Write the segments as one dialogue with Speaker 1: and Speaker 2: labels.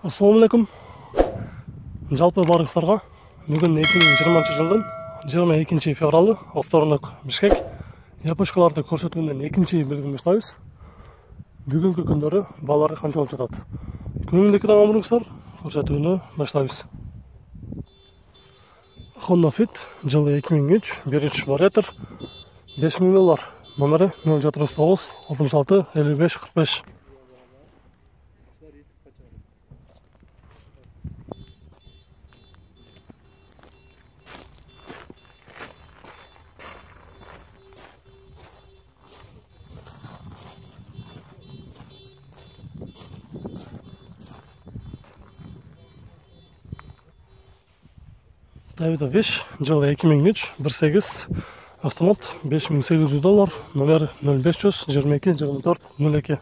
Speaker 1: Ассалаумалейкум. Жалпы барыңыздарга бүгін 2020 жылдың 22 февралы авторлық Бишкек япошкаларды көрсөтүүнүн экинчи белгин баштайбыз. Бүгүнкү күндөрү балары канча болуп жатат? Күнүмдүкү амурыңыздар көрсөтүүнү баштайбыз. Honda Fit жылы 2003 биринчи вариатор $5000, номери 079 66 55 45. Toyota Wish жылы 2003 1.8 автомат $5800, номер 0500 22 24 02.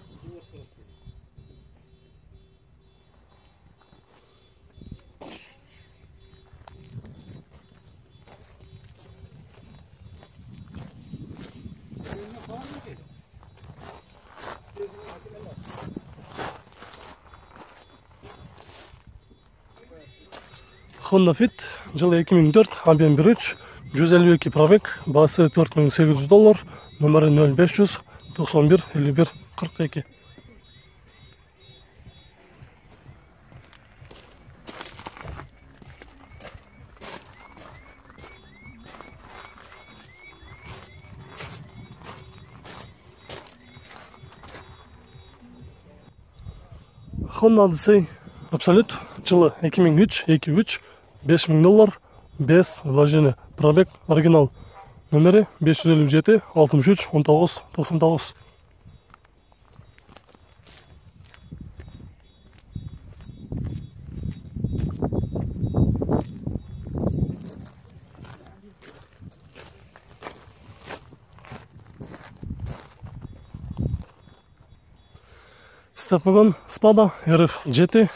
Speaker 1: Honda Fit жылы 2004 Abian 1.3 152 пробег, басы $4800, номері 0500 91 51 42. Honda Odyssey Absolute жылы 2003 2.3 $5000, без вложения, пробег оригинал, номері 557 63 19 99. Stepwagon Spada RF GT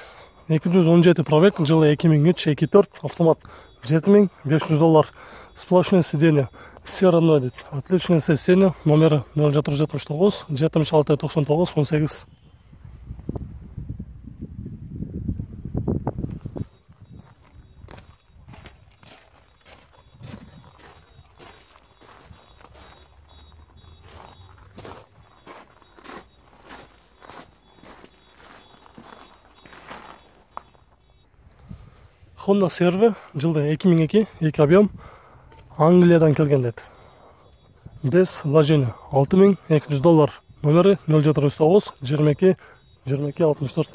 Speaker 1: 217 пробег, жылы 2003 2.4 автомат $7500, сплошное сиденье, серое дейді, отличное сиденье, номері 0479 76 99 18. Honda CR-V жылы 2002 2 объем, Англиядан келген деді. Без вложения $6200, номері 0409 22 22 64.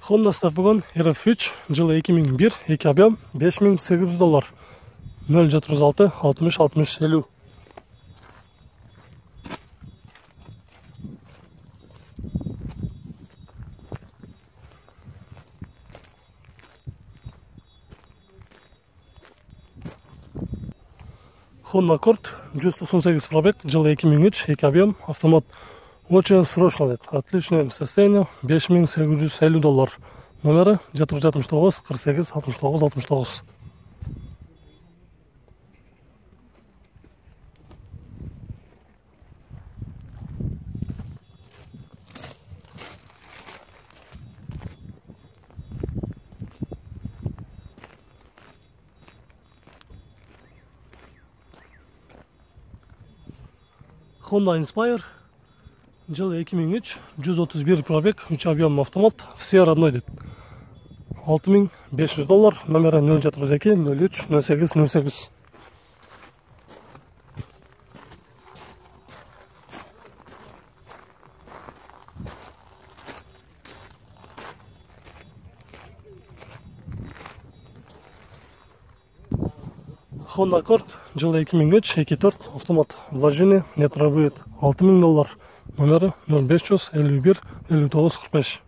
Speaker 1: Honda Stepwagon RF3 жылы 2001 2 объем, $5800, 046 60 60 50. Honda Accord 198 пробег, жылы 2003 2 объем, автомат очень срочно деді, отличное состояние, $5850, номері 479 48 69 69. Honda Inspire жылы 2003 131 пробег, 3 объем автомат, все родной дейді. $6500, номері 042 03 08 08. Honda Accord жылы 2003 2.4 автомат, вложение не требует, $6000, номері 0500 51 59 45.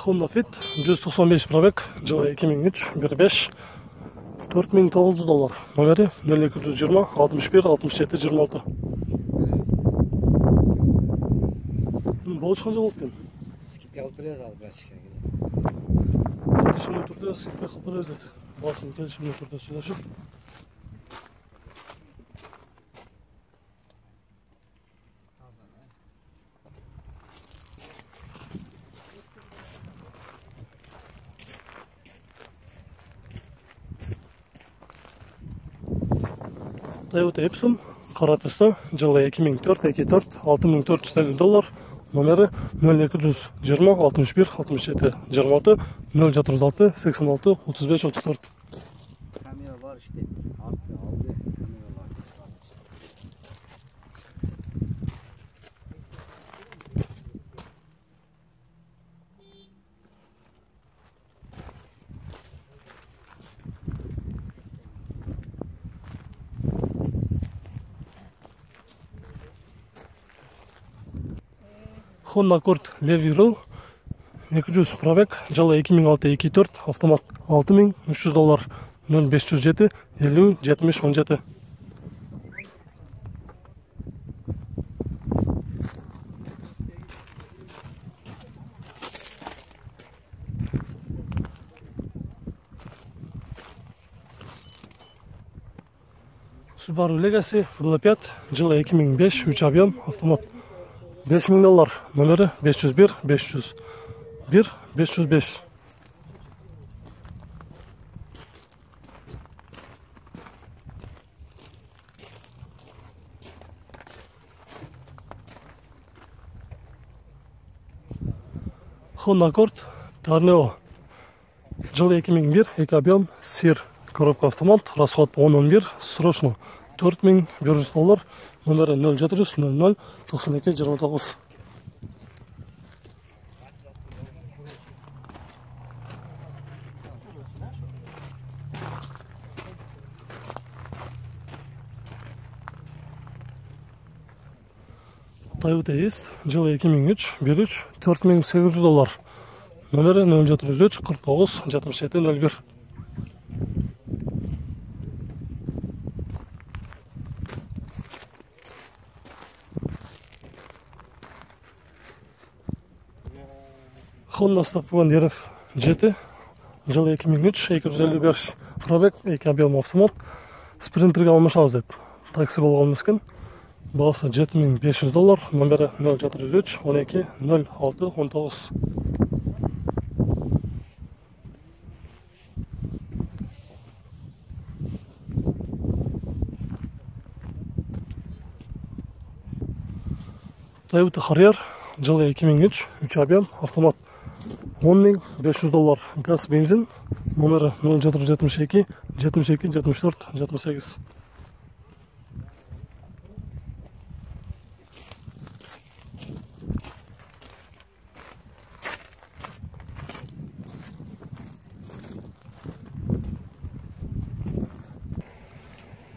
Speaker 1: Honda Fit 195 пробег, жылы 2003, 1.5, $4.900. Номері 0220 61 67 26. Болуш қанша болды екен?
Speaker 2: Скидка алып береміз, ал біраз
Speaker 1: Келісімді түрде скидка қылып береміз деді. Басын келісімді түрде сөйлесіп. Toyota Epson қара түсті, жылы 2004, 6400 номері 0220 61 67 26 076 86 35 34.
Speaker 2: Kamera var işte. Arttı, aldı. Kamera var.
Speaker 1: Honda Accord Levi Roll 200 пробег, жылы 2006-24, автомат $6300, 0507 50 70 17. Subaru Legacy B5, жылы 2005, 3 объем, автомат $5000, номері 501 501 505. Honda Accord Tornado, жылы 2001, 2 объем, сыр, коробка автомат, расход 10-11, срочно $4100, номері 0700 00 92 29. Toyota East, жылы 2003, 1.3, $4800, номері 0703 49 67 01. Honda Stepwan RF GT, жылы 2003, 255 пробег, 2 объем автомат, спринтерге алмашабыз деді. Такси болған мескен. Бағасы $7500, номері 0703 12 06 19. Toyota Harrier, жылы 2003, 3 объем, автомат $10500, газ, бензин, номері 0772 72 74 78.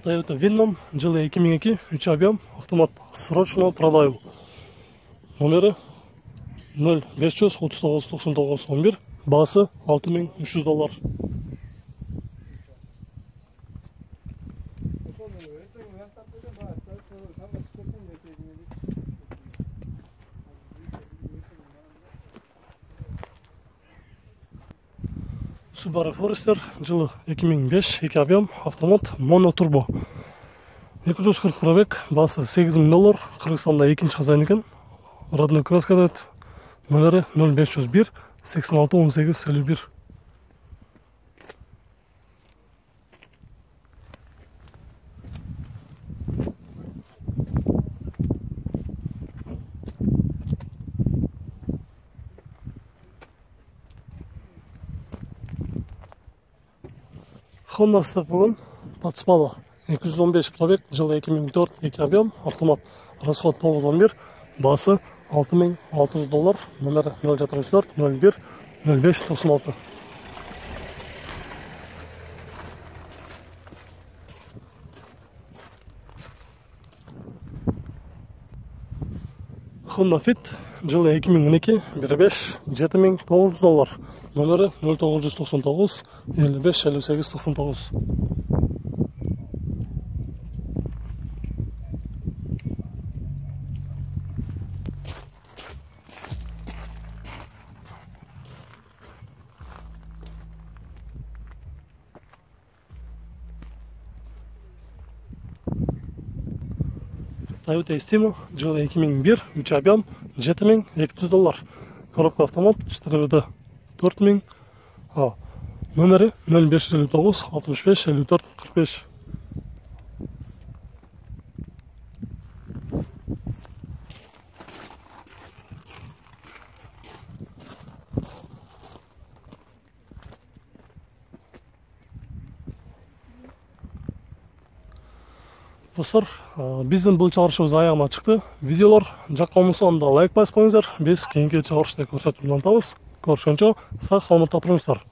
Speaker 1: Toyota Venom, жылы 2002, 3 объем, автомат, срочно продаю. Номері 0500 39 99 11, бағасы $6300. Subaru Forester, жылы 2005, 2 объем, автомат, монотурбо. 240 пробег, бағасы $8000, Қырғызстанда екінші хозяин екен. Родной краска деді. Номері 0501 86 18 51. Honda Stepwan подспала, 215 пробег, жылы 2004, 2 объем, автомат, расход 911, бағасы $6600, номері 074 01 05 96. Honda Fit, жылы 2012, 1.5, $7.900. Номері 0999 55 58 99. Toyota Estima, жылы 2001, 3 объем, $7200. Коробка автомат, 4 виді 4000. Номері 0559 65 54 45. Достар, біздің бұл чығарышымыз аяғына шықты. Видеолар жаққа болса онда лайк басып қойыңыздар. Біз кейінгі чығарышта көрсетіп жатамыз. Көрішкенше сақ саламатта тұрыңыздар.